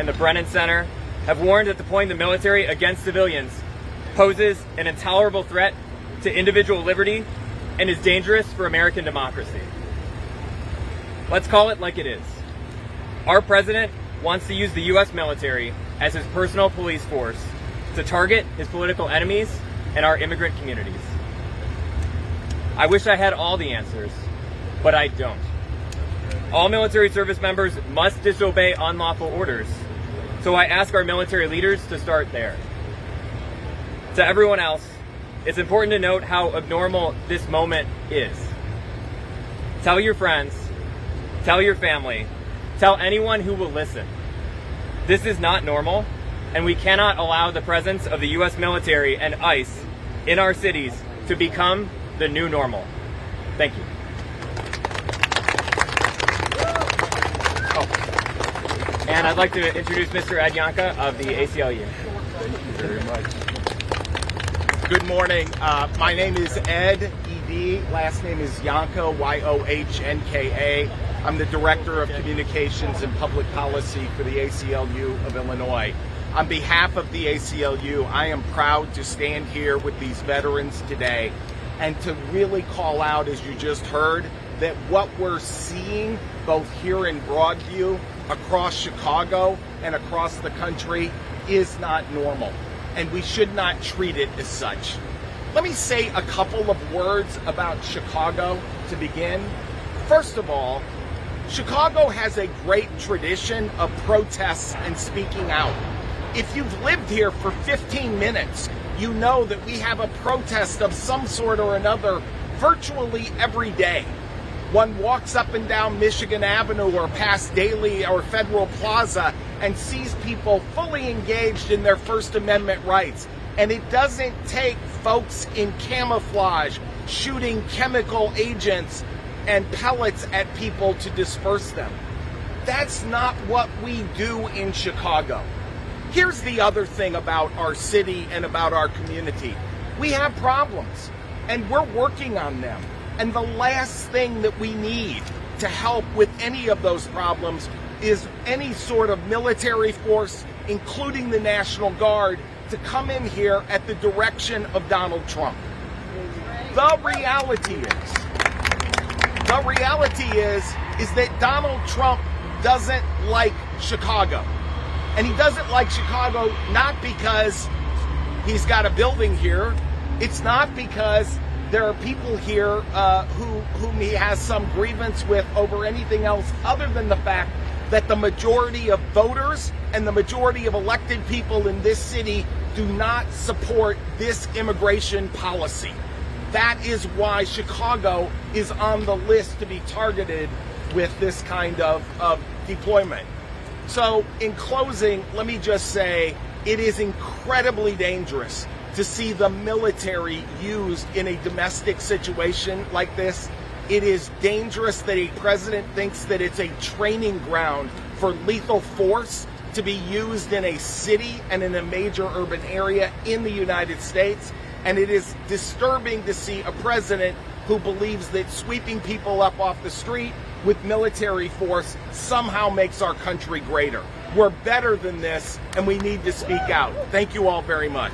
and the Brennan Center have warned that deploying the military against civilians poses an intolerable threat to individual liberty and is dangerous for American democracy. Let's call it like it is. Our president wants to use the U.S. military as his personal police force to target his political enemies and our immigrant communities. I wish I had all the answers, but I don't. All military service members must disobey unlawful orders, so I ask our military leaders to start there. To everyone else, it's important to note how abnormal this moment is. Tell your friends, tell your family, tell anyone who will listen. This is not normal, and we cannot allow the presence of the U.S. military and ICE in our cities to become the new normal. Thank you. Oh. And I'd like to introduce Mr. Ed Yanka of the ACLU. Thank you very much. Good morning. My name is Ed, E-D. Last name is Yohnka, Y-O-H-N-K-A. I'm the Director of Communications and Public Policy for the ACLU of Illinois. On behalf of the ACLU, I am proud to stand here with these veterans today and to really call out, as you just heard, that what we're seeing both here in Broadview, across Chicago, and across the country is not normal, and we should not treat it as such. Let me say a couple of words about Chicago to begin. First of all, Chicago has a great tradition of protests and speaking out. If you've lived here for 15 minutes, you know that we have a protest of some sort or another virtually every day. One walks up and down Michigan Avenue or past Daly or Federal Plaza and sees people fully engaged in their First Amendment rights. And it doesn't take folks in camouflage shooting chemical agents and pellets at people to disperse them. That's not what we do in Chicago. Here's the other thing about our city and about our community. We have problems, and we're working on them. And the last thing that we need to help with any of those problems is any sort of military force, including the National Guard, to come in here at the direction of Donald Trump. The reality is that Donald Trump doesn't like Chicago. And he doesn't like Chicago not because he's got a building here. It's not because there are people here whom he has some grievance with over anything else other than the fact that the majority of voters and the majority of elected people in this city do not support this immigration policy. That is why Chicago is on the list to be targeted with this kind of deployment. So in closing, let me just say it is incredibly dangerous to see the military used in a domestic situation like this. It is dangerous that a president thinks that it's a training ground for lethal force to be used in a city and in a major urban area in the United States. And it is disturbing to see a president who believes that sweeping people up off the street with military force somehow makes our country greater. We're better than this, and we need to speak out. Thank you all very much.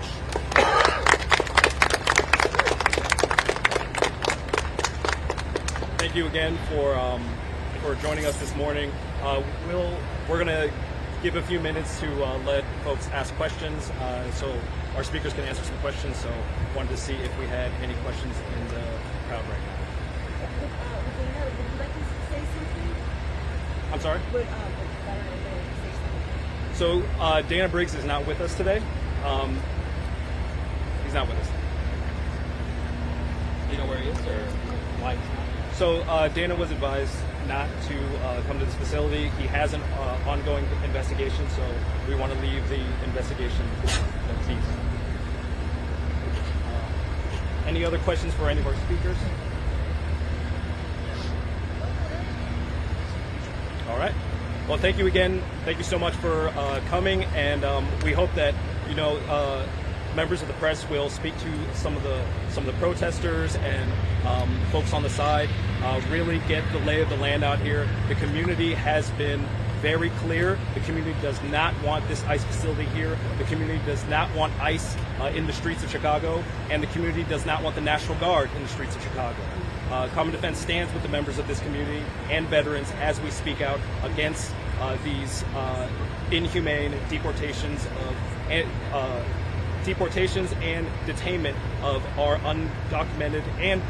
Thank you again for joining us this morning. We're going to give a few minutes to let folks ask questions, so our speakers can answer some questions. So wanted to see if we had any questions in the crowd right now. Would you like to say something? I'm sorry? Would say something? So Dana Briggs is not with us today. He's not with us. Do you know where he is or why he's not? So Dana was advised not to come to this facility. He has an ongoing investigation, so we want to leave the investigation to peace. Any other questions for any of our speakers? All right. Well, thank you again. Thank you so much for coming, and we hope that members of the press will speak to some of the protesters and folks on the side. Really get the lay of the land out here. The community has been very clear. The community does not want this ICE facility here. The community does not want ICE in the streets of Chicago, and the community does not want the National Guard in the streets of Chicago. Common Defense stands with the members of this community and veterans as we speak out against these inhumane deportations and detainment of our undocumented and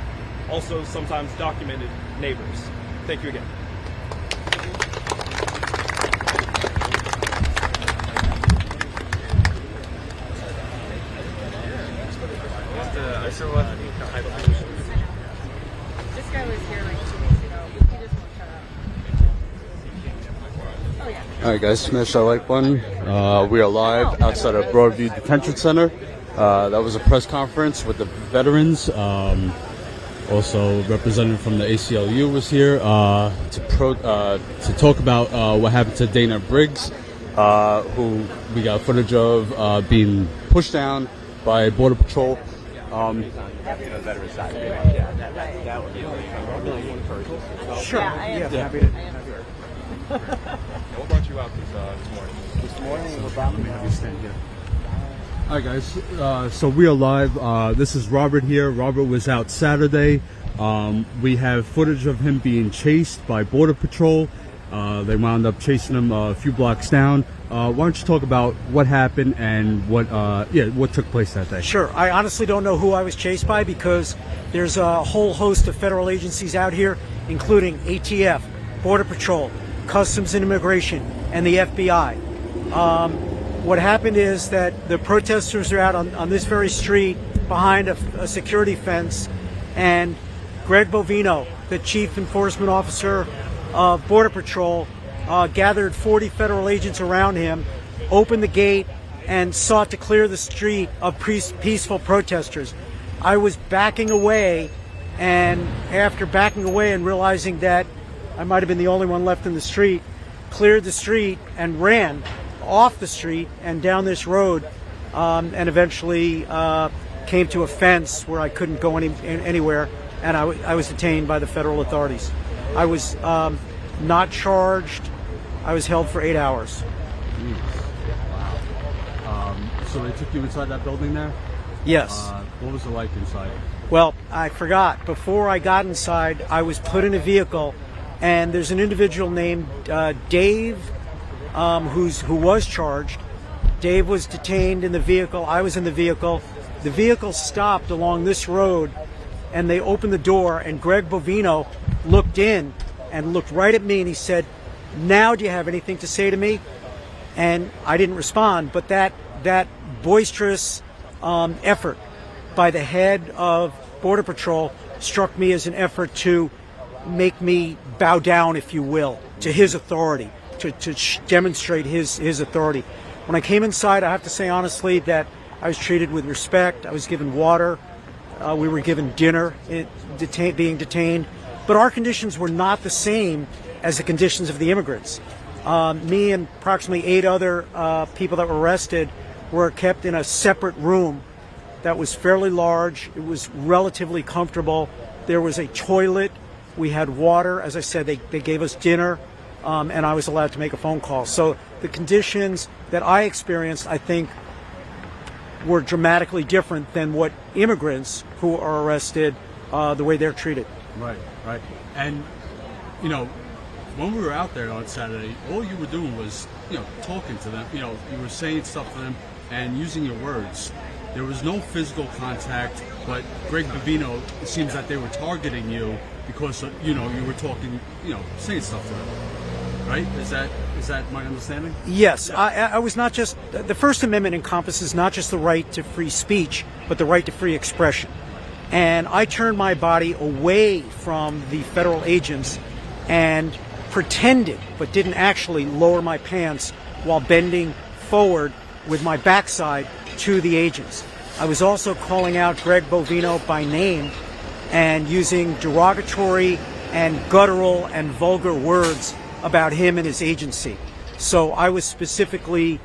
also sometimes documented neighbors. Thank you again. This guy was here like 2 weeks ago. He just won't shut up. Oh yeah. All right, guys, smash that like button. We are live outside of Broadview Detention Center. That was a press conference with the veterans. Also, representative from the ACLU was here to talk about what happened to Dana Briggs, who we got footage of being pushed down by Border Patrol. Sure. Yeah. Happy to. What brought you out this morning? This morning, we're about to have you stand here. All right, guys. So we are live. This is Robert here. Robert was out Saturday. We have footage of him being chased by Border Patrol. They wound up chasing him a few blocks down. Why don't you talk about what happened and what took place that day? Sure. I honestly don't know who I was chased by because there's a whole host of federal agencies out here, including ATF, Border Patrol, Customs and Immigration, and the FBI. What happened is that the protesters are out on this very street behind a security fence, and Greg Bovino, the chief enforcement officer of Border Patrol, gathered 40 federal agents around him, opened the gate, and sought to clear the street of peaceful protesters. I was backing away, and after backing away and realizing that I might have been the only one left in the street, cleared the street and ran off the street and down this road, and eventually came to a fence where I couldn't go anywhere, and I was detained by the federal authorities. I was not charged. I was held for 8 hours. Wow. So they took you inside that building there? Yes. What was it like inside? Well, I forgot. Before I got inside, I was put in a vehicle, and there's an individual named Dave, who was charged. Dave was detained in the vehicle. I was in the vehicle. The vehicle stopped along this road, and they opened the door, and Greg Bovino looked in and looked right at me, and he said, "Now do you have anything to say to me?" And I didn't respond, but that boisterous effort by the head of Border Patrol struck me as an effort to make me bow down, if you will, to his authority, to demonstrate his authority. When I came inside, I have to say honestly that I was treated with respect. I was given water. We were given dinner, being detained. But our conditions were not the same as the conditions of the immigrants. Me and approximately 8 other people that were arrested were kept in a separate room that was fairly large. It was relatively comfortable. There was a toilet. We had water. As I said, they gave us dinner, and I was allowed to make a phone call. So the conditions that I experienced, I think, were dramatically different than what immigrants who are arrested, the way they're treated. Right. And, when we were out there on Saturday, all you were doing was, talking to them. You were saying stuff to them and using your words. There was no physical contact, but Greg Bovino, it seems that they were targeting you because, you were talking, saying stuff to them. Right? Is that my understanding? Yes. I was not just... The First Amendment encompasses not just the right to free speech, but the right to free expression. And I turned my body away from the federal agents and pretended, but didn't actually, lower my pants while bending forward with my backside to the agents. I was also calling out Greg Bovino by name and using derogatory and guttural and vulgar words about him and his agency. So I was specifically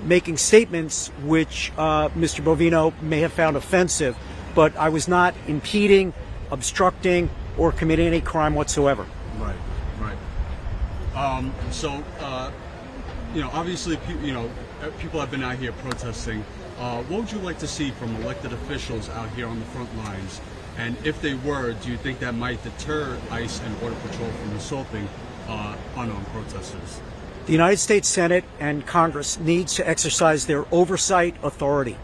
making statements which Mr. Bovino may have found offensive, but I was not impeding, obstructing, or committing any crime whatsoever. Right. Obviously, people have been out here protesting. What would you like to see from elected officials out here on the front lines? And if they were, do you think that might deter ICE and Border Patrol from assaulting unarmed protesters? The United States Senate and Congress needs to exercise their oversight authority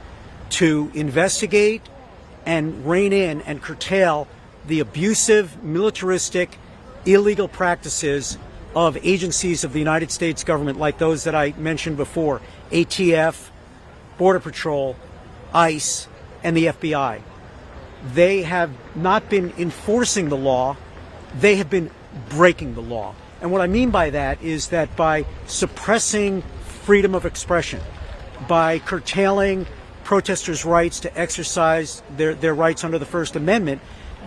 to investigate and rein in and curtail the abusive, militaristic, illegal practices of agencies of the United States government like those that I mentioned before, ATF, Border Patrol, ICE, and the FBI. They have not been enforcing the law, they have been breaking the law. And what I mean by that is that by suppressing freedom of expression, by curtailing protesters' rights to exercise their rights under the First Amendment,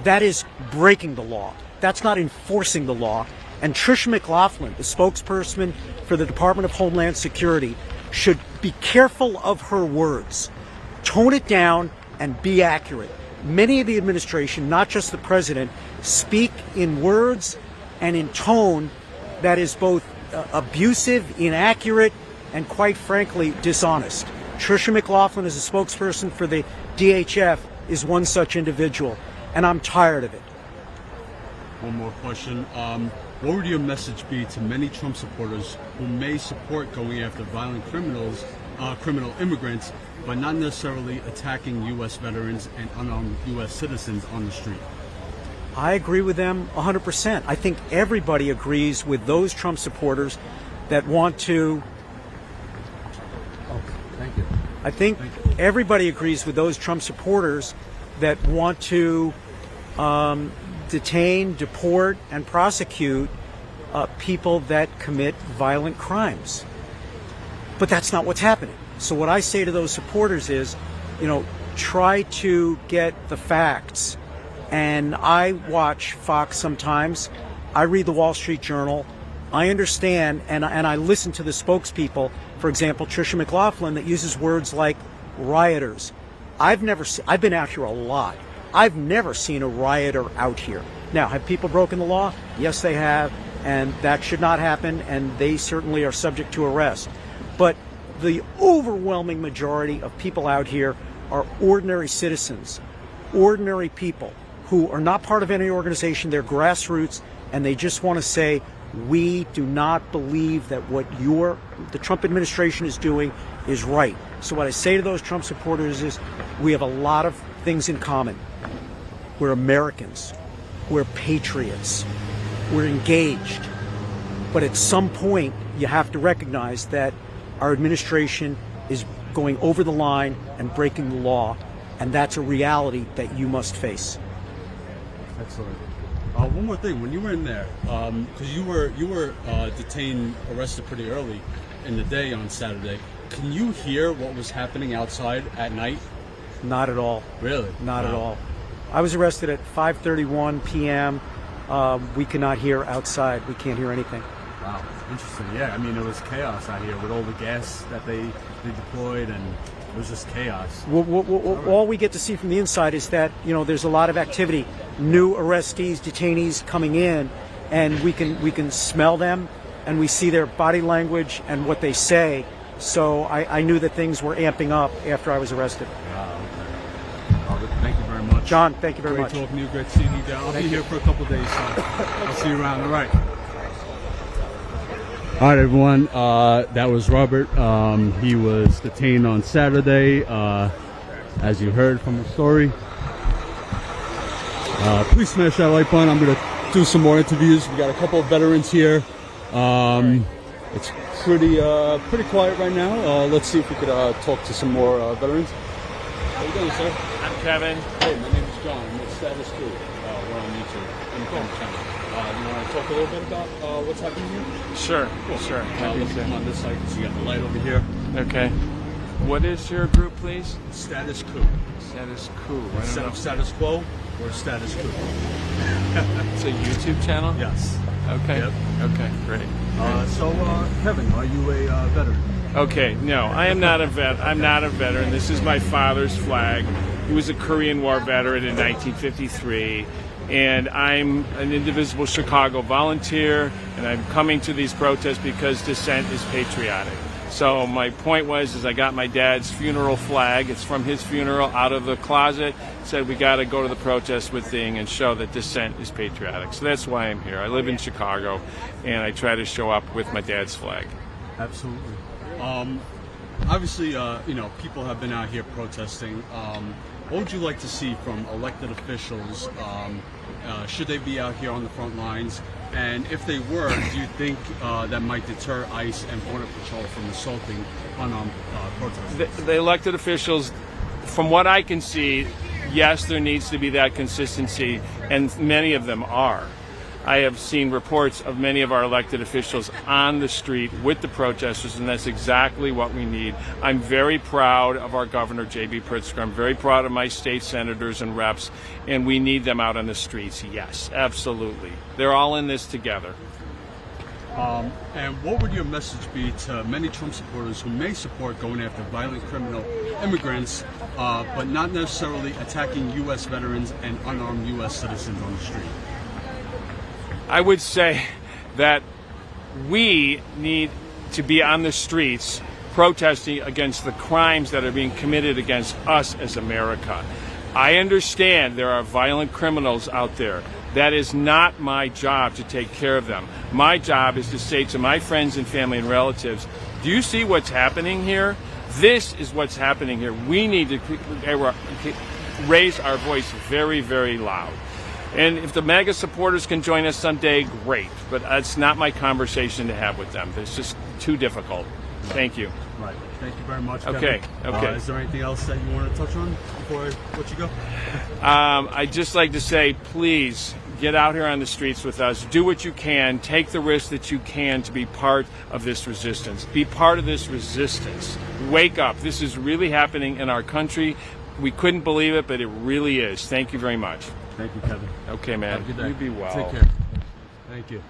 that is breaking the law. That's not enforcing the law. And Tricia McLaughlin, the spokesperson for the Department of Homeland Security, should be careful of her words. Tone it down and be accurate. Many of the administration, not just the president, speak in words and in tone that is both abusive, inaccurate, and quite frankly, dishonest. Tricia McLaughlin, as a spokesperson for the DHF, is one such individual, and I'm tired of it. One more question. What would your message be to many Trump supporters who may support going after violent criminal immigrants, but not necessarily attacking U.S. veterans and unarmed U.S. citizens on the street? I agree with them 100%. I think everybody agrees with those Trump supporters that want to... Thank you. I think everybody agrees with those Trump supporters that want to detain, deport, and prosecute people that commit violent crimes. But that's not what's happening. So what I say to those supporters is, try to get the facts. And I watch Fox sometimes. I read the Wall Street Journal. I understand, and I listen to the spokespeople, for example, Tricia McLaughlin, that uses words like rioters. I've been out here a lot. I've never seen a rioter out here. Now, have people broken the law? Yes, they have, and that should not happen, and they certainly are subject to arrest. But the overwhelming majority of people out here are ordinary citizens, ordinary people who are not part of any organization. They're grassroots, and they just want to say, we do not believe that what the Trump administration is doing is right. So what I say to those Trump supporters is, we have a lot of things in common. We're Americans. We're patriots. We're engaged. But at some point, you have to recognize that our administration is going over the line and breaking the law, and that's a reality that you must face. Excellent. One more thing, when you were in there, because you were detained, arrested pretty early in the day on Saturday. Can you hear what was happening outside at night? Not at all. Really? Not at all. I was arrested at 5:31 p.m. We cannot hear outside. We can't hear anything. Wow, interesting. Yeah, I mean, it was chaos out here with all the gas that they deployed, and it was just chaos. All we get to see from the inside is that, there's a lot of activity. New arrestees, detainees coming in, and we can smell them, and we see their body language and what they say. So I knew that things were amping up after I was arrested. Wow, okay. Thank you very much. John, thank you very much. Great talking to you. Great seeing you down. I'll be here for a couple days, so I'll see you around. All right. All right, everyone. That was Robert. He was detained on Saturday, as you heard from the story. Please smash that like button. I'm going to do some more interviews. We got a couple of veterans here. It's pretty quiet right now. Let's see if we could talk to some more veterans. How you doing, sir? I'm Kevin. Hey, my name is John. I'm with Status Coup. We're on YouTube. Income channel. You want to talk a little bit about what's happening here? Sure, Cool. sure. Let's come on this side because you got the light over here. Okay. What is your group, please? Status Coup. Status Coup. Instead of status quo, or status coup. It's a YouTube channel? Yes. Okay. Yep. Okay, great. Kevin, are you a veteran? Okay, no, I am not a vet. I'm not a veteran. This is my father's flag. He was a Korean War veteran in 1953, And I'm an indivisible Chicago volunteer, and I'm coming to these protests because dissent is patriotic. So my point is I got my dad's funeral flag. It's from his funeral out of the closet. Said we got to go to the protest with Thing and show that dissent is patriotic. So that's why I'm here. I live in Chicago, and I try to show up with my dad's flag. Absolutely. Obviously, people have been out here protesting. What would you like to see from elected officials? Should they be out here on the front lines? And if they were, do you think that might deter ICE and Border Patrol from assaulting unarmed protesters? The elected officials, from what I can see, yes, there needs to be that consistency, and many of them are. I have seen reports of many of our elected officials on the street with the protesters, and that's exactly what we need. I'm very proud of our governor, J.B. Pritzker. I'm very proud of my state senators and reps, and we need them out on the streets. Yes, absolutely. They're all in this together. And what would your message be to many Trump supporters who may support going after violent criminal immigrants, but not necessarily attacking U.S. veterans and unarmed U.S. citizens on the street? I would say that we need to be on the streets protesting against the crimes that are being committed against us as America. I understand there are violent criminals out there. That is not my job to take care of them. My job is to say to my friends and family and relatives, do you see what's happening here? This is what's happening here. We need to raise our voice very, very loud. And if the MAGA supporters can join us someday, great. But it's not my conversation to have with them. It's just too difficult. Thank you. Right. Thank you very much, Okay. Kevin. Okay. Is there anything else that you want to touch on before I let you go? I'd just like to say, please get out here on the streets with us. Do what you can. Take the risk that you can to be part of this resistance. Be part of this resistance. Wake up. This is really happening in our country. We couldn't believe it, but it really is. Thank you very much. Thank you, Kevin. Okay, man. Have a good day. You be well. Take care. Thank you.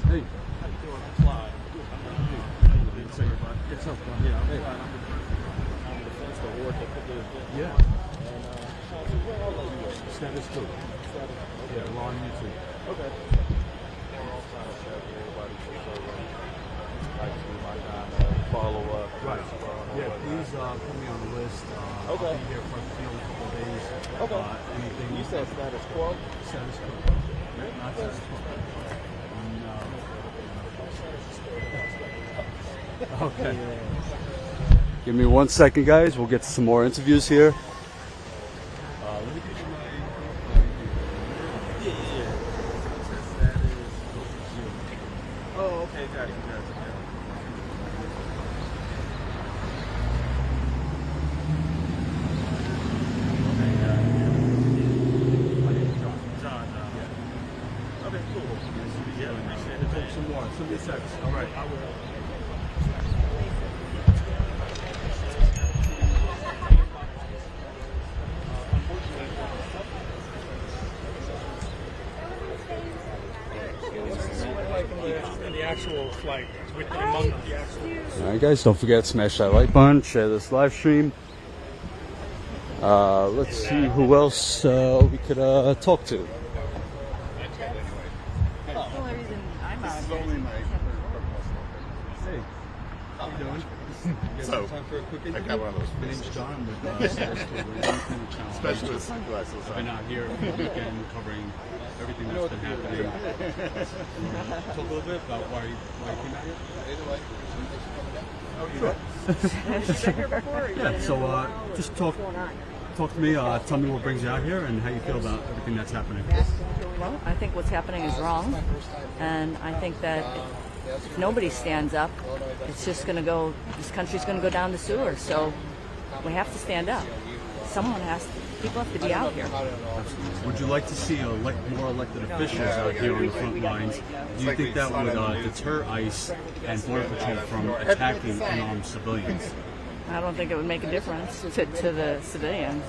Hey. Yeah. Status Coup. Yeah, we're on YouTube. Okay. Follow up. Right. Yeah, please put me on the list. Okay. I'll be here for a couple of days. Okay. Anything? You said status quo? Status Quo. Not status quo. Okay. Give me 1 second, guys. We'll get to some more interviews here. Let me get you my... Oh, okay, got it. Okay, cool. Yeah, appreciate it. Take some more. Send me a text. All right. I will. Alright guys, don't forget to smash that like button, share this live stream. Let's see who else we could talk to. Hey, how you doing? So, Time for a quick interview? I got one of those. My name's John with Status Coup. Especially with sunglasses I've been out here for the weekend covering everything that's been happening. Talk a little bit about why you came out here. Yeah, so just talk to me. Tell me what brings you out here and how you feel about everything that's happening. Well, I think what's happening is wrong, and I think that if nobody stands up, it's just going to go. This country's going to go down the sewer. So we have to stand up. People have to be out here. Would you like to see more elected officials out here on the front lines? Do you think that would deter ICE and Border Patrol from attacking unarmed civilians? I don't think it would make a difference to the civilians.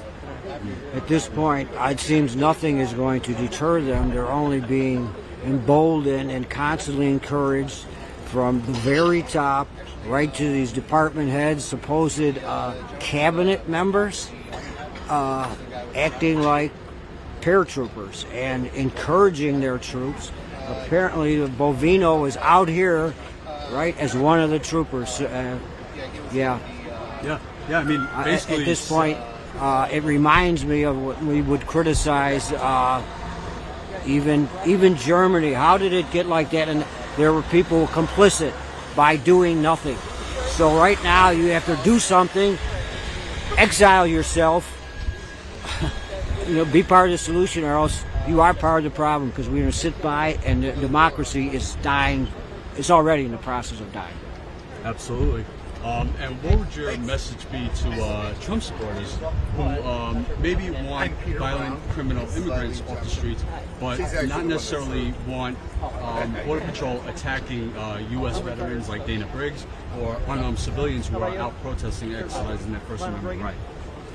At this point, it seems nothing is going to deter them. They're only being emboldened and constantly encouraged from the very top right to these department heads, supposed cabinet members, acting like paratroopers and encouraging their troops. Apparently, Bovino is out here, right, as one of the troopers. Yeah. I mean, basically, at this point, it reminds me of what we would criticize. Even Germany. How did it get like that? And there were people complicit by doing nothing. So right now, you have to do something. Exile yourself. Be part of the solution, or else you are part of the problem, because we're going to sit by and the democracy is dying. It's already in the process of dying. Absolutely. And what would your message be to Trump supporters who maybe want violent criminal immigrants off the streets, but not necessarily want Border Patrol attacking U.S. veterans like Dana Briggs or unarmed civilians who are out protesting and exercising their First Amendment right?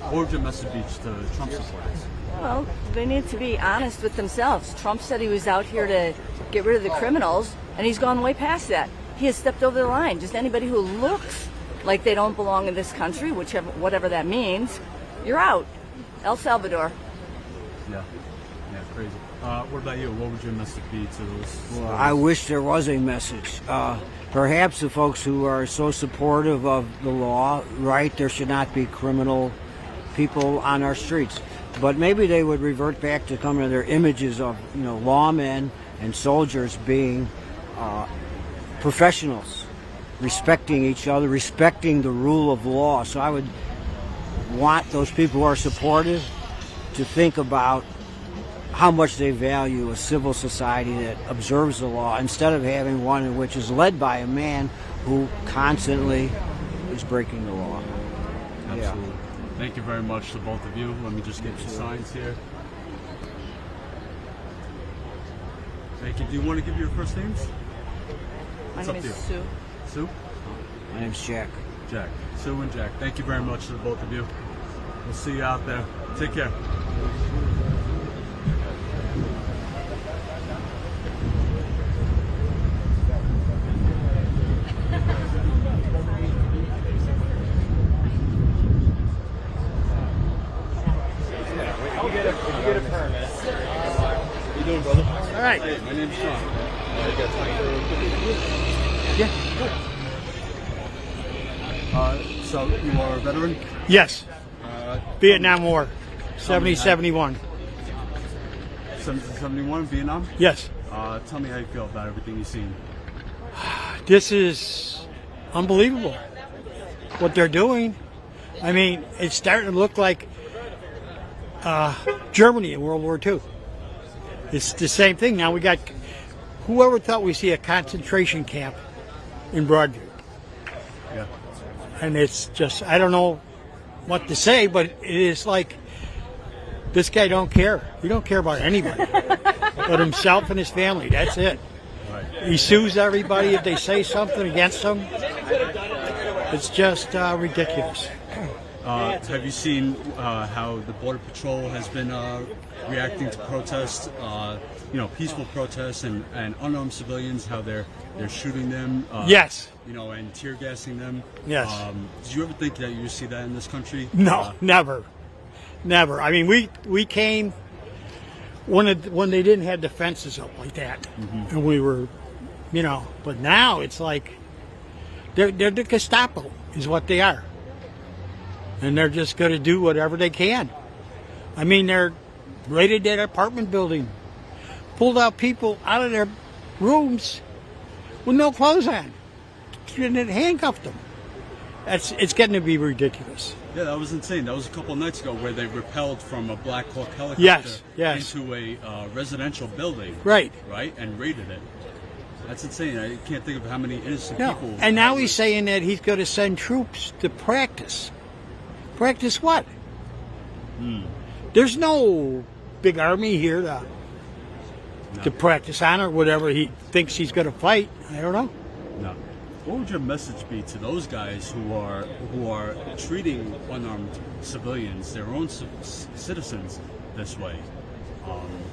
What would your message be to Trump supporters? Well, they need to be honest with themselves. Trump said he was out here to get rid of the criminals, and he's gone way past that. He has stepped over the line. Just anybody who looks like they don't belong in this country, whatever that means, you're out. El Salvador. Yeah, crazy. What about you? What would your message be to those? Well, I wish there was a message. Perhaps the folks who are so supportive of the law, right, there should not be criminal people on our streets. But maybe they would revert back to some of their images of, lawmen and soldiers being professionals, respecting each other, respecting the rule of law. So I would want those people who are supportive to think about how much they value a civil society that observes the law, instead of having one in which is led by a man who constantly is breaking the law. Absolutely. Yeah. Thank you very much to both of you. Let me just get your signs here. Thank you. Do you want to give your first names? My name is Sue. Sue? My name's Jack. Jack. Sue and Jack. Thank you very much to the both of you. We'll see you out there. Take care. How you doing, brother? All right. My name's Sean. Yeah. So you are a veteran? Yes. Vietnam War, 70, 71. 71, Vietnam? Yes. Tell me how you feel about everything you've seen. This is unbelievable what they're doing. I mean, it's starting to look like Germany in World War II. It's the same thing. Now we got, whoever thought we see a concentration camp in Broadview. Yeah. And it's just, I don't know what to say, but it is like, this guy don't care. He don't care about anybody but himself and his family. That's it. Right. He sues everybody if they say something against him. It's just ridiculous. Have you seen how the Border Patrol has been reacting to protests, peaceful protests and unarmed civilians, how they're shooting them? Yes. And tear gassing them? Yes. Did you ever think that you would see that in this country? No, never. Never. I mean, we came when they didn't have the fences up like that. Mm-hmm. And we were, but now it's like they're the Gestapo is what they are. And they're just going to do whatever they can. I mean, they're raided that apartment building, pulled out people out of their rooms with no clothes on, and then handcuffed them. It's getting to be ridiculous. Yeah, that was insane. That was a couple of nights ago where they rappelled from a Black Hawk helicopter into a residential building. Right. Right, and raided it. That's insane. I can't think of how many innocent people. And now he's saying that he's going to send troops to practice. Practice what? There's no big army here to practice on or whatever he thinks he's going to fight. I don't know. No. What would your message be to those guys who are treating unarmed civilians, their own citizens, this way?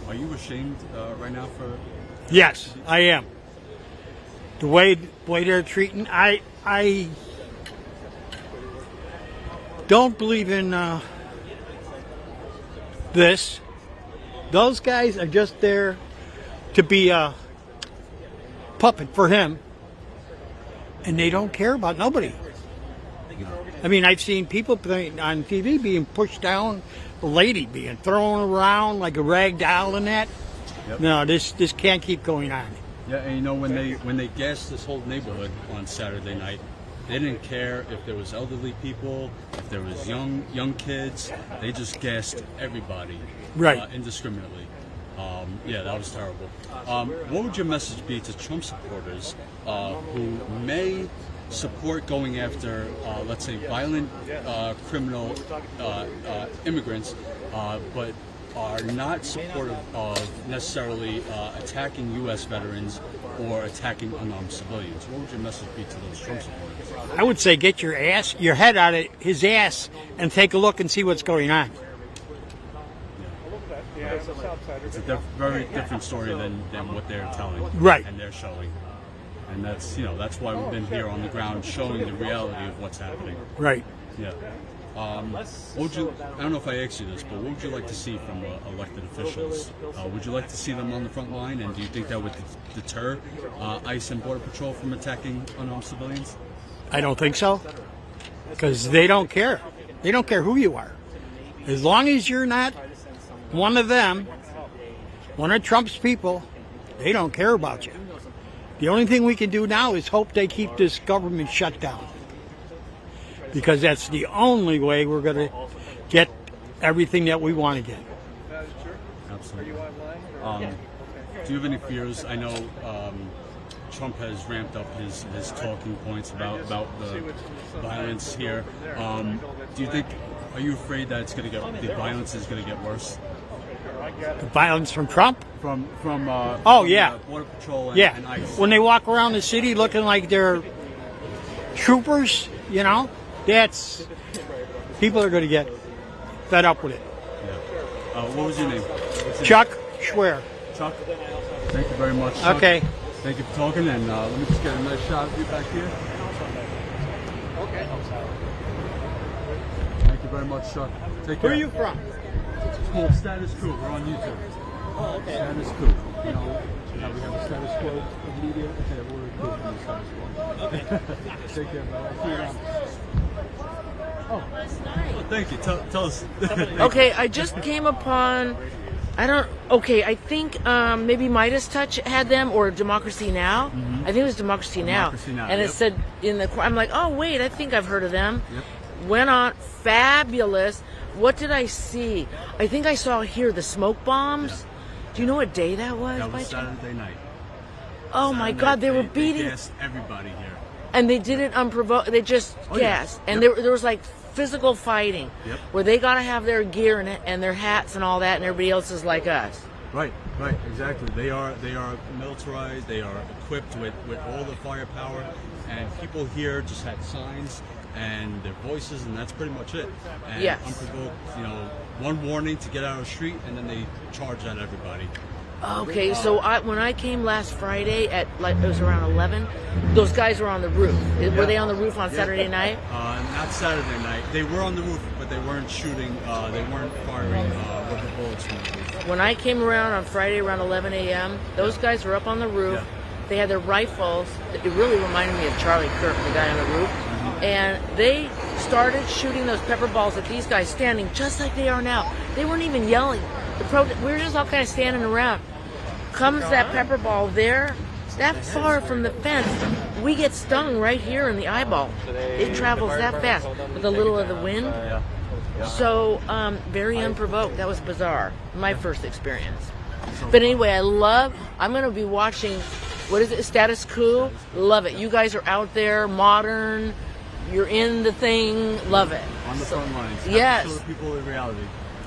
Are you ashamed right now for? Yes, I am. The way they're treating, I don't believe in this, Those guys are just there to be a puppet for him, and they don't care about nobody. I mean, I've seen people on TV being pushed down, a lady being thrown around like a rag doll and that. Yep. No, this can't keep going on. Yeah, and you know, when they gassed this whole neighborhood on Saturday night, they didn't care if there was elderly people, if there was young kids. They just gassed everybody, Right. indiscriminately. Yeah, that was terrible. What would your message be to Trump supporters who may support going after, let's say, violent criminal immigrants, but are not supportive of necessarily attacking U.S. veterans or attacking unarmed civilians? What would your message be to those Trump supporters? I would say get your head out of his ass and take a look and see what's going on. It's a very different story than what they're telling, Right. And they're showing, and that's why we've been here on the ground showing the reality of what's happening. Right. Yeah. What would you? I don't know if I asked you this, but what would you like to see from elected officials? Would you like to see them on the front line, and do you think that would deter ICE and Border Patrol from attacking unarmed civilians? I don't think so, because they don't care. They don't care who you are, as long as you're not one of them, one of Trump's people. They don't care about you. The only thing we can do now is hope they keep this government shut down, because that's the only way we're going to get everything that we want to get. Absolutely. Do you have any fears? I know Trump has ramped up his talking points about the violence here. Do you think? Are you afraid that the violence is going to get worse? The violence from Trump? From yeah, Border Patrol and ICE. When they walk around the city looking like they're troopers, that's people are going to get fed up with it. Yeah. What was your name? Chuck Schwer. Chuck. Thank you very much, Chuck. Okay. Thank you for talking, and let me just get a nice shot of you back here. Okay. Thank you very much, Chuck. Take care. Where are you from? It's called Status Coup. We're on YouTube. Oh, okay. Status Coup. We have a status quo of media. Okay, we're cool from the status quo. Okay. Take care, bye. See you around. Oh, thank you. Tell us. Okay, I just came upon. I think maybe Midas Touch had them, or Democracy Now. Mm-hmm. I think it was Democracy Now. And it said in the. I'm like, oh wait, I think I've heard of them. Yep. Went on, fabulous. What did I see? I think I saw here the smoke bombs. Yeah. Do you know what day that was? That was Saturday night. Oh my God, they were beating. They gassed everybody here. And they did it unprovoked. They just gassed, and there was like physical fighting, where they got to have their gear in it and their hats and all that, and everybody else is like us. Right, exactly. They are militarized. They are equipped with all the firepower, and people here just had signs and their voices, and that's pretty much it. And unprovoked, one warning to get out of the street, and then they charge at everybody. Okay, so when I came last Friday at it was around 11, those guys were on the roof. Were they on the roof on Saturday night? Not Saturday night. They were on the roof, but they weren't shooting. They weren't firing rubber bullets from the roof. When I came around on Friday around 11 a.m., those guys were up on the roof. Yeah. They had their rifles. It really reminded me of Charlie Kirk, the guy on the roof. And they started shooting those pepper balls at these guys standing just like they are now. They weren't even yelling. We were just all kind of standing around. Comes that pepper ball there, that far from the fence, we get stung right here in the eyeball. It travels that fast with a little of the wind. So, very unprovoked. That was bizarre. My first experience. But anyway, I'm going to be watching, what is it, Status Coup? Love it. You guys are out there, modern, you're in the thing, love it. On the front lines. Yes. Show the people the reality.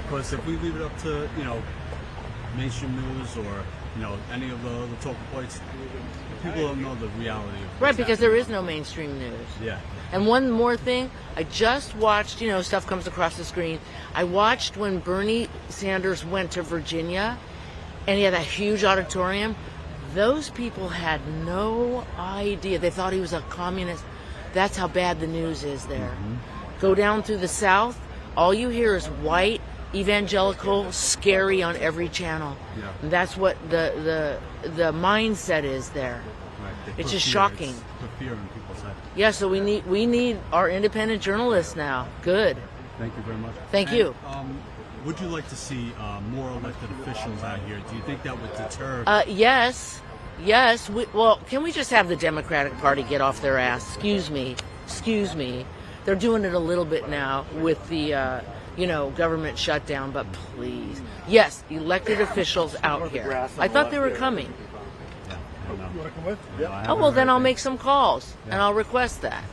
Because if we leave it up to, mainstream news or, any of the talking points, people don't know the reality of right, because there is no mainstream news. Yeah. And one more thing, I just watched, stuff comes across the screen. I watched when Bernie Sanders went to Virginia and he had that huge auditorium. Those people had no idea. They thought he was a communist. That's how bad the news is there. Mm-hmm. Go down through the South, all you hear is white evangelical, scary on every channel. Yeah. And that's what the mindset is there. Right. It's just shocking. Put fear in people's head. Yeah, so we need our independent journalists now. Good. Thank you very much. Thank you. Would you like to see more elected officials out here? Do you think that would deter? Yes. Well, can we just have the Democratic Party get off their ass? Excuse me. They're doing it a little bit now with the, government shutdown, but please. Yes, elected officials out here. I thought they were coming. You want to come with? Yeah. Oh, well, then I'll make some calls, and I'll request that.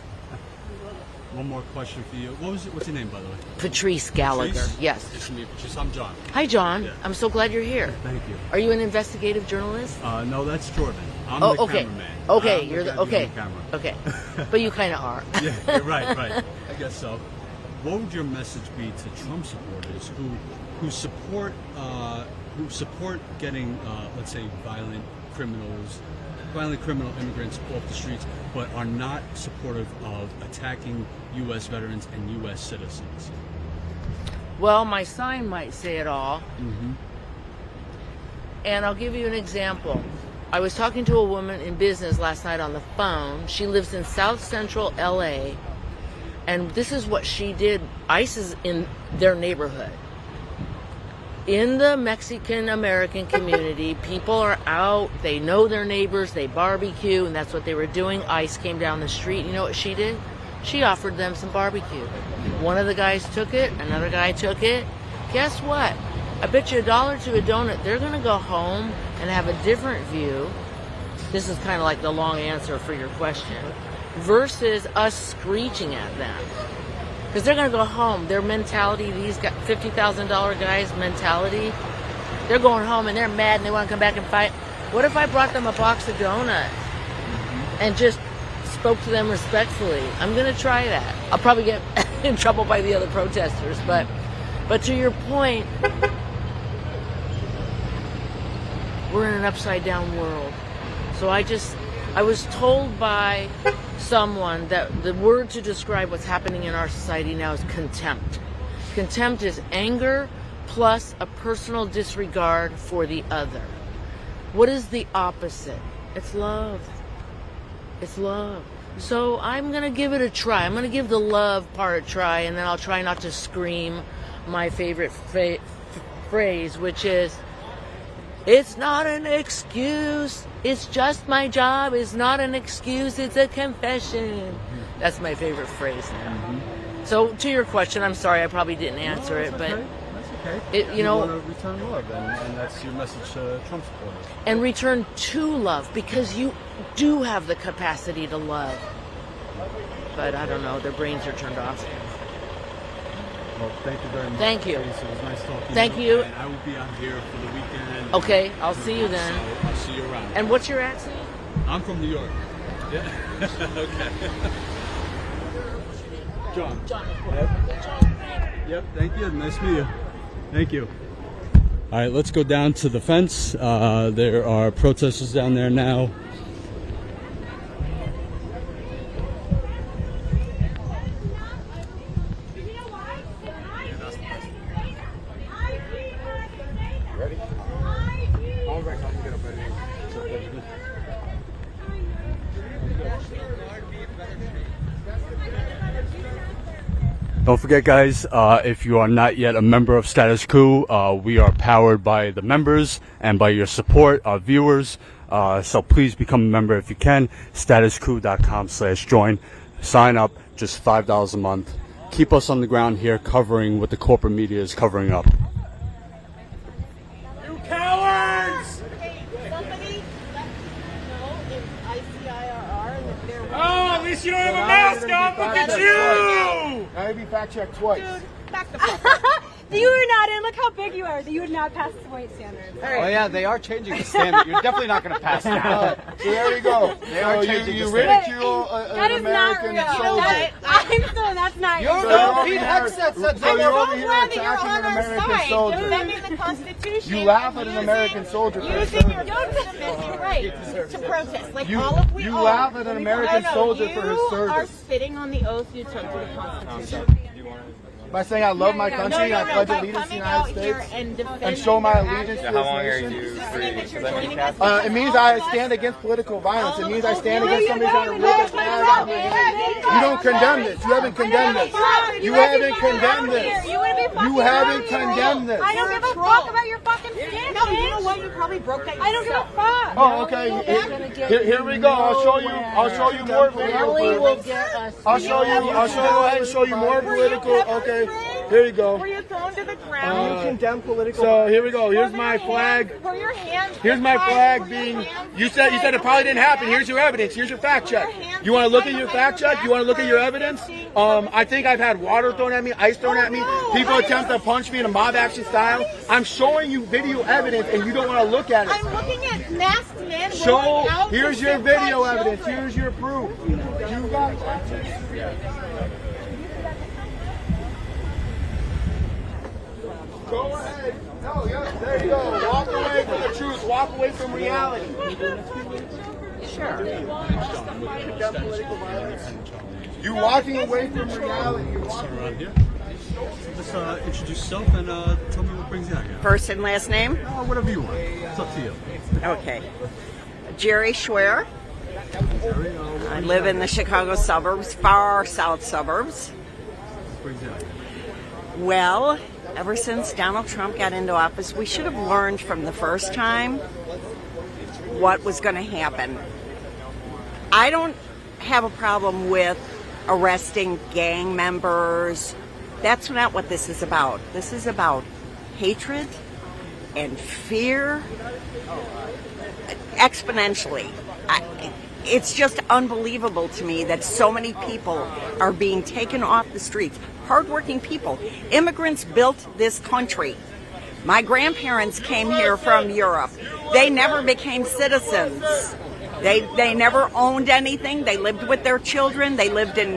One more question for you. What's your name, by the way? Patrice Gallagher. Patrice? Yes. Nice to meet you, Patrice. I'm John. Hi, John. Yeah. I'm so glad you're here. Thank you. Are you an investigative journalist? No, that's Jordan. I'm the okay. cameraman. Okay, I'm you're the the guy okay. behind the camera. Okay, but you kind of are. Yeah, you're right. I guess so. What would your message be to Trump supporters who support getting, let's say, violent criminal immigrants off the streets, but are not supportive of attacking U.S. veterans and U.S. citizens? Well, my sign might say it all. Mm-hmm. And I'll give you an example. I was talking to a woman in business last night on the phone. She lives in South Central LA, and this is what she did. ICE is in their neighborhood. In the Mexican-American community, people are out, they know their neighbors, they barbecue, and that's what they were doing. ICE came down the street. You know what she did? She offered them some barbecue. One of the guys took it, another guy took it. Guess what? I bet you $1 to a donut, they're going to go home and have a different view. This is kind of like the long answer for your question. Versus us screeching at them. Because they're going to go home. Their mentality, these $50,000 guys' mentality, they're going home and they're mad and they want to come back and fight. What if I brought them a box of donuts and just spoke to them respectfully? I'm going to try that. I'll probably get in trouble by the other protesters. But to your point, we're in an upside-down world. So I was told by someone that the word to describe what's happening in our society now is contempt. Contempt is anger plus a personal disregard for the other. What is the opposite? It's love. It's love. So I'm going to give it a try. I'm going to give the love part a try, and then I'll try not to scream my favorite phrase, which is, it's not an excuse. It's just my job. It's not an excuse. It's a confession. That's my favorite phrase now. Mm-hmm. So to your question, I'm sorry I probably didn't answer it, but that's okay. You want to return love, and that's your message to Trump supporters. And return to love, because you do have the capacity to love. But I don't know, their brains are turned off. Well, thank you very much. Thank you. It was nice talking Thank to you. And I will be out here for the weekend. Okay, I'll see you then. So I'll see you around. And what's your accent? I'm from New York. Yeah. Okay. John. Yep, thank you. Nice to meet you. Thank you. All right, let's go down to the fence. There are protesters down there now. Don't forget, guys, if you are not yet a member of Status Coup, we are powered by the members and by your support, our viewers. So please become a member if you can. StatusCoup.com/join. Sign up, just $5 a month. Keep us on the ground here covering what the corporate media is covering up. You cowards! Somebody let me know if ICIRR and if they're... Oh, at least you don't have a mask on. Look at you! Now you'd be fact checked twice. Dude, back the fuck up. You were not in. Look how big you are. You would not pass the weight standards. Oh yeah, they are changing the standard. You're definitely not going to pass that. So there we go. They are So changing you the standard. ridicule That an is not American real. soldier. I'm still. That's not. You real. know, Pete Hegseth said So I'm you're so over here glad that you're attacking on an our American side. soldier. Defending the Constitution. You laugh at an American soldier. Using your First Amendment right to protest, like You- all of we you are. laugh at an American soldier for his You are service. spitting on the oath you took to the Constitution. by saying I love my country and I pledge allegiance to the United States and show my allegiance to How long this are nation. you free? Does that mean cast? It means I stand against political violence. It means I stand against somebody trying to rip a flag out of your hand. You don't condemn this. You haven't condemned this. You haven't condemned this. You haven't condemned this. I don't give a fuck about your fucking skin. No, you know what? You probably broke that yourself. I don't give a fuck. Oh, okay. Here we go. I'll show you more political proof. I'll go ahead and show you more political. Okay. Here you go. Were you thrown to the ground? You condemn political. So here we go. Here's my flag. Put your hands. Here's my flag being. You said it probably didn't happen. Here's your evidence. Here's your fact check. You want to look at your fact check? You want to look at your evidence? I think I've had water thrown at me, ice thrown at me. People attempt to punch me in a mob action style. I'm showing you video evidence, and you don't want to look at it. I'm looking at masked men. Show. Here's your video evidence. Here's your proof. You got it. Go ahead. No, yeah, there you go. Walk away from the truth. Walk away from reality. Sure. You walking away from reality. You're walking around here. Just introduce yourself and tell me what brings you out here. First and last name? Whatever you want. It's up to you. Okay. Jerry Schwer. I live in the Chicago suburbs, far south suburbs. What brings you out here? Well, ever since Donald Trump got into office, we should have learned from the first time what was going to happen. I don't have a problem with arresting gang members. That's not what this is about. This is about hatred and fear exponentially. It's just unbelievable to me that so many people are being taken off the streets. Hardworking people. Immigrants built this country. My grandparents came here from Europe. They never became citizens. They never owned anything. They lived with their children. They lived in,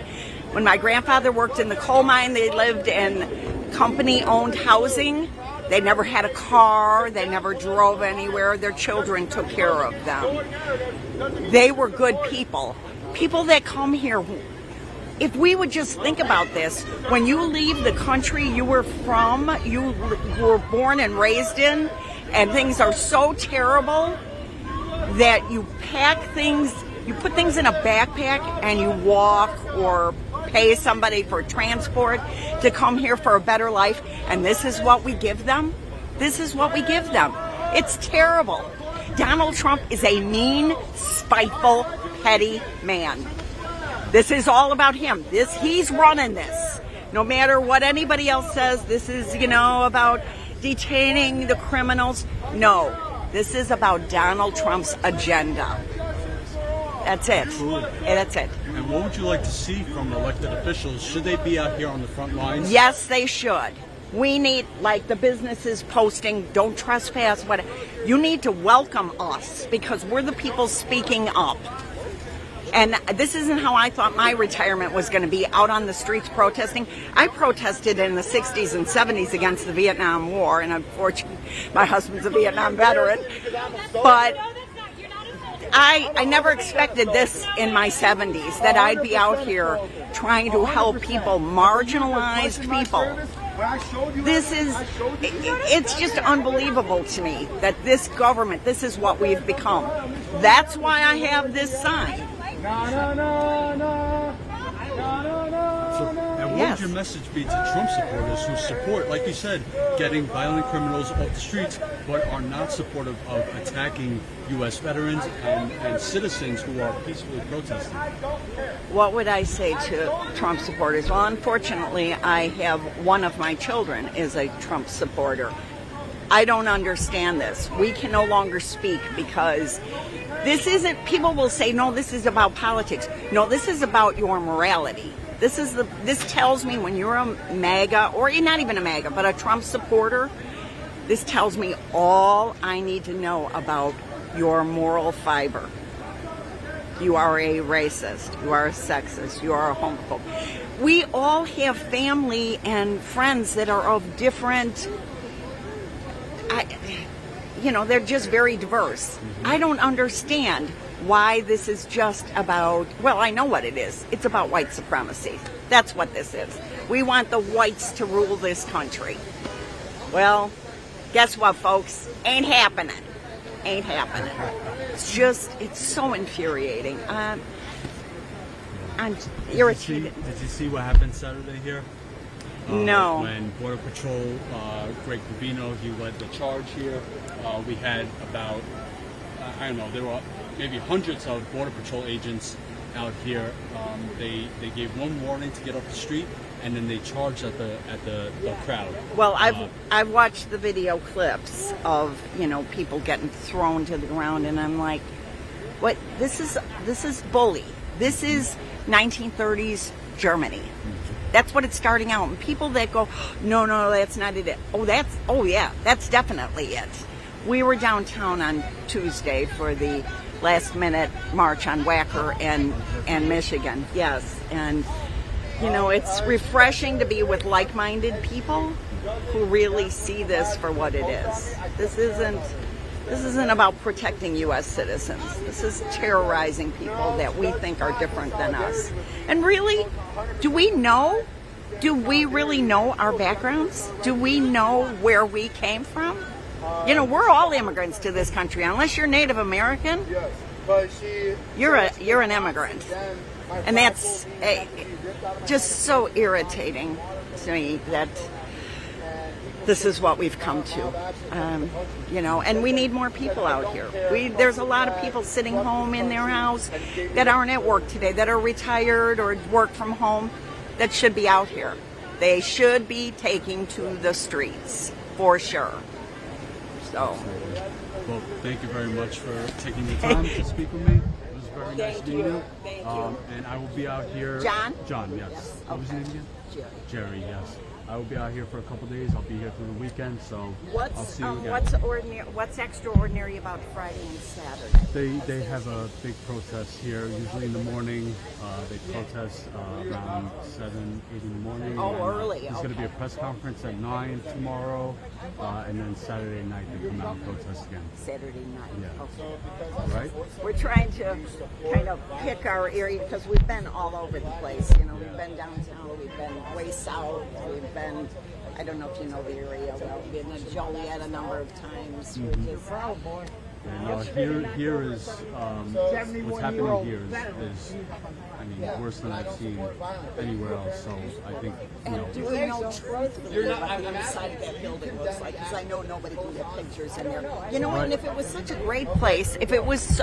when my grandfather worked in the coal mine, they lived in company-owned housing. They never had a car. They never drove anywhere. Their children took care of them. They were good people. People that come here, if we would just think about this, when you leave the country you were from, you were born and raised in, and things are so terrible that you pack things, you put things in a backpack and you walk or pay somebody for transport to come here for a better life, and this is what we give them? This is what we give them. It's terrible. Donald Trump is a mean, spiteful, petty man. This is all about him. He's running this. No matter what anybody else says, this is, about detaining the criminals. No, this is about Donald Trump's agenda. That's it. That's it. And what would you like to see from elected officials? Should they be out here on the front lines? Yes, they should. We need, like the businesses posting, don't trespass, whatever. You need to welcome us because we're the people speaking up. And this isn't how I thought my retirement was going to be, out on the streets protesting. I protested in the 60s and 70s against the Vietnam War, and unfortunately, my husband's a Vietnam veteran. But I never expected this in my 70s, that I'd be out here trying to help people, marginalized people. It's just unbelievable to me that this government, this is what we've become. That's why I have this sign. And what would your message be to Trump supporters who support, like you said, getting violent criminals off the streets, but are not supportive of attacking U.S. veterans and citizens who are peacefully protesting? What would I say to Trump supporters? Well, unfortunately, I have one of my children is a Trump supporter. I don't understand this. We can no longer speak because this isn't, people will say, no, this is about politics. No, this is about your morality. This tells me when you're a MAGA, or not even a MAGA, but a Trump supporter, this tells me all I need to know about your moral fiber. You are a racist, you are a sexist, you are a homophobe. We all have family and friends that are of different, they're just very diverse. I don't understand why this is just about, well, I know what it is. It's about white supremacy. That's what this is. We want the whites to rule this country. Well, guess what, folks? Ain't happening. Ain't happening. It's so infuriating. I'm irritated. Did you see what happened Saturday here? No. When Border Patrol, Greg Covino, he led the charge here. We had about, I don't know, there were maybe hundreds of Border Patrol agents out here. They gave one warning to get off the street, and then they charged at the crowd. Well, I've watched the video clips of people getting thrown to the ground, and I'm like, what? This is bully. This is 1930s Germany. That's what it's starting out. And people that go, no, that's not it. Oh yeah, that's definitely it. We were downtown on Tuesday for the last minute march on Wacker and Michigan. Yes, and it's refreshing to be with like-minded people who really see this for what it is. This isn't about protecting U.S. citizens. This is terrorizing people that we think are different than us. And really, do we know? Do we really know our backgrounds? Do we know where we came from? We're all immigrants to this country. Unless you're Native American, you're an immigrant. And that's just so irritating to me that this is what we've come to, and we need more people out here. There's a lot of people sitting home in their house that aren't at work today, that are retired or work from home, that should be out here. They should be taking to the streets, for sure. So. Well, thank you very much for taking the time to speak with me. It was very nice meeting you. Thank you. And I will be out here. John? John, yes. What was your name again? Jerry, yes. I will be out here for a couple days. I'll be here through the weekend, so I'll see you again. What's extraordinary about Friday and Saturday? They have a big protest here. Usually in the morning, they protest around 7, 8 in the morning. Oh, early. There's going to be a press conference at 9 tomorrow, and then Saturday night they come out and protest again. Saturday night. Yeah. Okay. All right. We're trying to kind of pick our area because we've been all over the place. We've been downtown, we've been way south, we've been, I don't know if you know the area well, we've been in Joliet a number of times. And here is what's happening here is worse than I've seen anywhere else. So I think do we know truthfully what the inside of that building looks like? Because I know nobody can get pictures in there. And if it was such a great place, if it was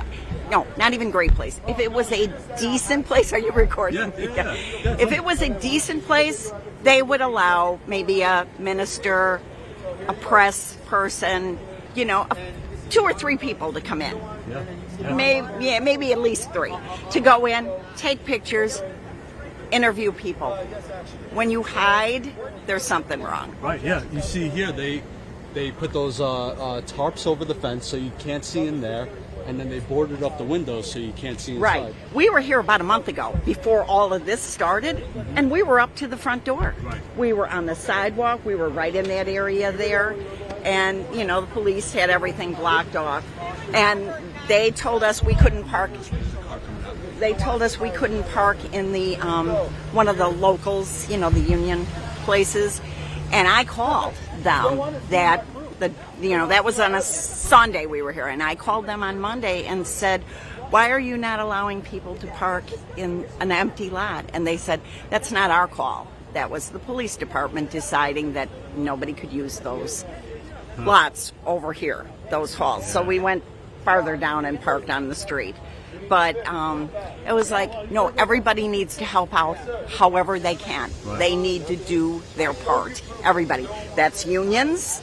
not even great place, if it was a decent place, are you recording? Yeah. If it was a decent place, they would allow maybe a minister, a press person, 2 or 3 people to come in. Maybe at least 3 to go in, take pictures, interview people. When you hide, there's something wrong. Right. Yeah. You see here they put those tarps over the fence so you can't see in there, and then they boarded up the windows so you can't see inside. Right. We were here about a month ago before all of this started, and we were up to the front door. Right. We were on the sidewalk. We were right in that area there. And, the police had everything blocked off. And they told us we couldn't park. They told us we couldn't park in the one of the locals, the union places. And I called them that that was on a Sunday we were here. And I called them on Monday and said, why are you not allowing people to park in an empty lot? And they said, that's not our call. That was the police department deciding that nobody could use those lots over here, those halls. So we went farther down and parked on the street. But it was like, no, everybody needs to help out however they can. Right. They need to do their part. Everybody. That's unions.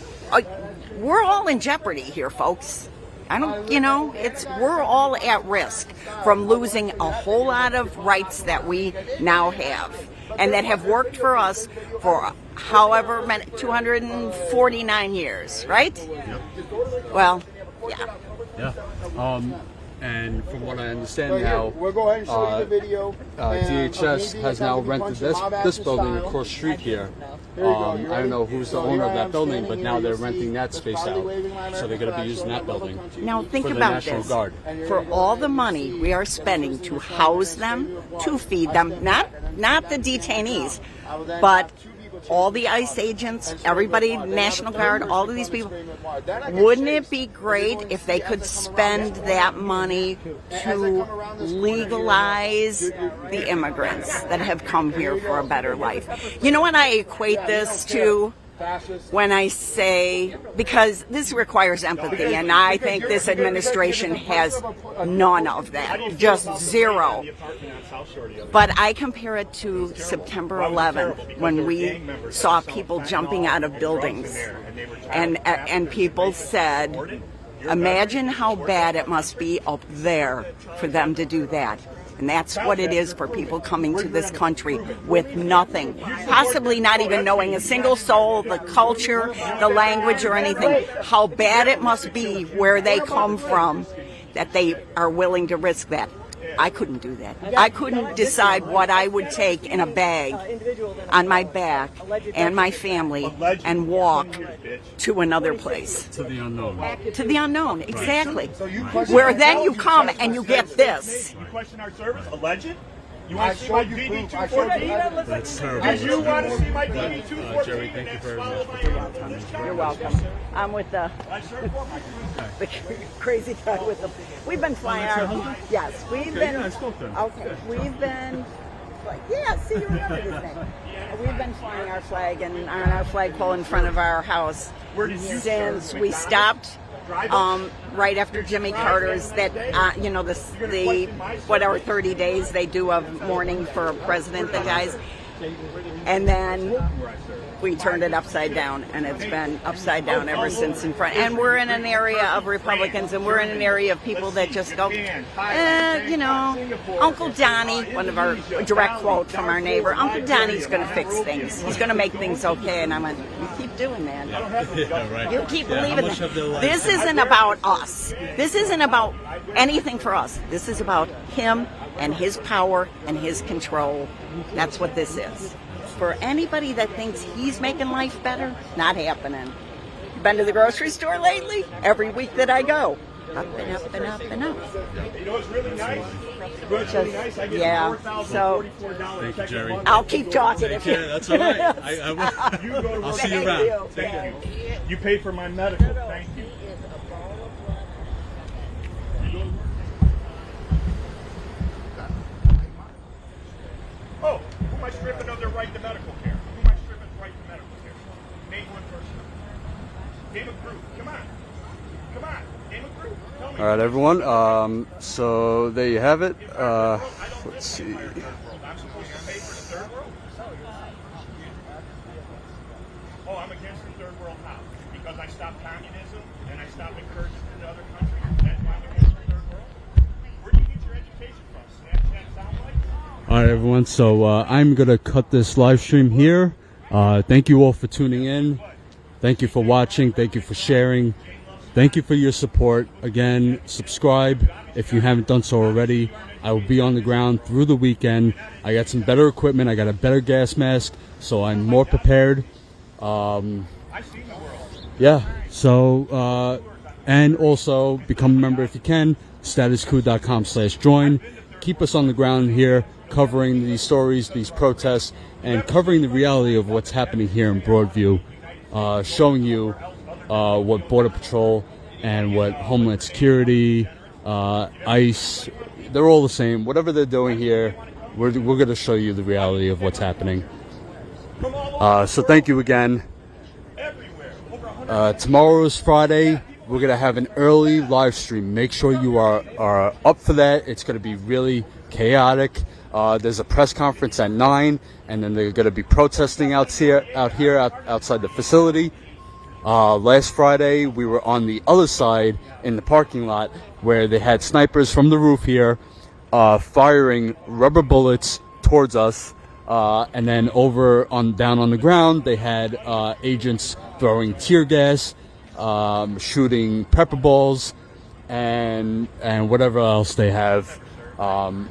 We're all in jeopardy here, folks. We're all at risk from losing a whole lot of rights that we now have and that have worked for us for however many, 249 years, right? Yep. Well, yeah. Yeah. And from what I understand So here, now, we'll go ahead and show you the video. DHS has now rented this building across the street here. I don't know who's the owner of that building, but now they're renting that space out. So they're going to be using that building. Now think for the about National this. Guard. For all the money we are spending to house them, to feed them, not the detainees, but all the ICE agents, everybody, National Guard, all of these people, wouldn't it be great if they could spend that money to legalize the immigrants that have come here for a better life? You know what I equate this to? When I say, because this requires empathy, and I think this administration has none of that, just zero. But I compare it to September 11th, when we saw people jumping out of buildings, and people said, imagine how bad it must be up there for them to do that. And that's what it is for people coming to this country with nothing, possibly not even knowing a single soul, the culture, the language, or anything. How bad it must be where they come from that they are willing to risk that. I couldn't do that. I couldn't decide what I would take in a bag on my back and my family and walk to another place. To the unknown. To the unknown, exactly. Where then you come and you get this. You question our service? Alleged? You want to see my DD 214? That's terrible. Did you want to see my DD 214? Jerry, thank you very much for taking the time. You're welcome. I'm with the crazy guy with the. We've been flying our. Yes, we've been. Okay, we've been. Yeah, see, you remember this name. We've been flying our flag and on our flagpole in front of our house since we stopped. Right after Jimmy Carter's, that the whatever 30 days they do of mourning for a president, the guys, and then we turned it upside down, and it's been upside down ever since in front. And we're in an area of Republicans, and we're in an area of people that just go, Uncle Donnie, one of our direct quote from our neighbor, Uncle Donnie's going to fix things. He's going to make things okay. And I went, you keep doing that. You keep believing that. This isn't about us. This isn't about anything for us. This is about him and his power and his control. That's what this is. For anybody that thinks he's making life better, not happening. Been to the grocery store lately? Every week that I go. Up and up and up and up. You know what's really nice? Yeah, so Thank you, Jerry. I'll keep talking if you. That's all right. I will. I'll see you around. Thank you. You paid for my medical. Thank you. Oh, who am I stripping of their right to medical care? Who am I stripping of right to medical care? Name one person. Name a group. Come on. Come on. Name a group. Tell me. All right, everyone. So there you have it. Let's see. I'm supposed to pay for the third world? Oh, I'm against the third world how? Because I stopped communism and I stopped encouraging it to other countries? That's why I'm against the third world? Where do you get your education from? Snapchat soundbites? All right, everyone. So I'm going to cut this live stream here. Thank you all for tuning in. Thank you for watching. Thank you for sharing. Thank you for your support. Again, subscribe if you haven't done so already. I will be on the ground through the weekend. I got some better equipment. I got a better gas mask, so I'm more prepared. Yeah, so, and also become a member if you can, statuscoup.com/join. Keep us on the ground here, covering these stories, these protests, and covering the reality of what's happening here in Broadview, showing you what Border Patrol and what Homeland Security, ICE, they're all the same. Whatever they're doing here, we're going to show you the reality of what's happening. So thank you again. Tomorrow is Friday. We're going to have an early live stream. Make sure you are up for that. It's going to be really chaotic. There's a press conference at 9, and then they're going to be protesting outside the facility. Last Friday, we were on the other side in the parking lot where they had snipers from the roof here firing rubber bullets towards us. And then down on the ground, they had agents throwing tear gas, shooting pepper balls, and whatever else they have.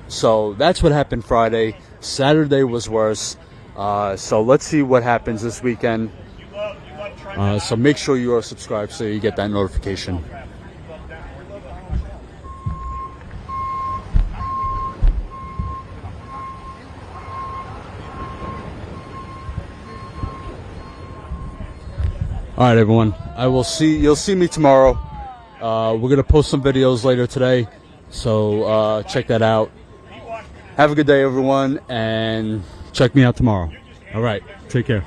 So that's what happened Friday. Saturday was worse. So let's see what happens this weekend. So make sure you are subscribed so you get that notification. All right, everyone. You'll see me tomorrow. We're gonna post some videos later today, so check that out. Have a good day, everyone, and check me out tomorrow. All right, take care.